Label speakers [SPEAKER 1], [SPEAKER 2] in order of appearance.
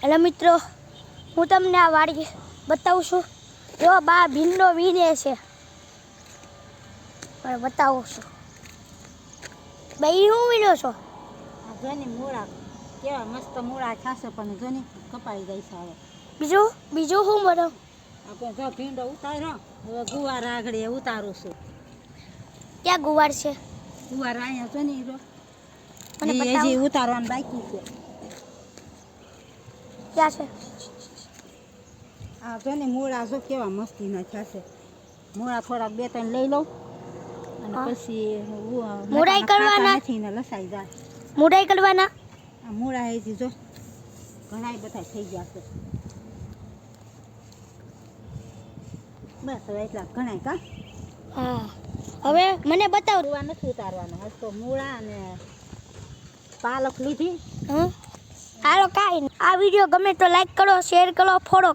[SPEAKER 1] એટલે મિત્રો હું તમને આ વાડી બતાવું છું. જો બા ભીંડો વીણે છે પણ બતાવું છું. ભાઈ હું વીણો છો?
[SPEAKER 2] આ જોની મૂળા કેવા મસ્ત મૂળા ખાશે પણ જોની કપાઈ જાય છે હવે.
[SPEAKER 1] બીજું શું બનાવ?
[SPEAKER 2] આપણે જો ભીંડો ઉતાર્યો હવે ગુવાર આગળ એ ઉતારું છું.
[SPEAKER 1] ક્યાં ગુવાર છે?
[SPEAKER 2] ગુવાર અહીંયા જોની રો
[SPEAKER 1] મને
[SPEAKER 2] હજી
[SPEAKER 1] બતાવો.
[SPEAKER 2] ઉતારવાનું બાકી છે.
[SPEAKER 1] ક્યાં છે?
[SPEAKER 2] આ જોની મૂળા જો કેવા મસ્તીના થશે. મૂળા થોડાક 2-3 લઈ લઉં અને
[SPEAKER 1] હા.
[SPEAKER 2] પછી
[SPEAKER 1] મૂળાઈ કરવાના?
[SPEAKER 2] નથી ને લસાઈ જાય.
[SPEAKER 1] મુડાઈ કરવાના?
[SPEAKER 2] આ મૂળા હજી જો ઘણાય બધા થઈ ગયા છે. બસ હવે એટલા ઘણાય કા.
[SPEAKER 1] હા હવે મને બતાવો.
[SPEAKER 2] મૂળા નથી ઉતારવાના આજ તો મૂળા અને પાલક લીધી.
[SPEAKER 1] હાલો કાંઈ નહીં. આ વિડીયો ગમે તો લાઈક કરો, શેર કરો, ફોલો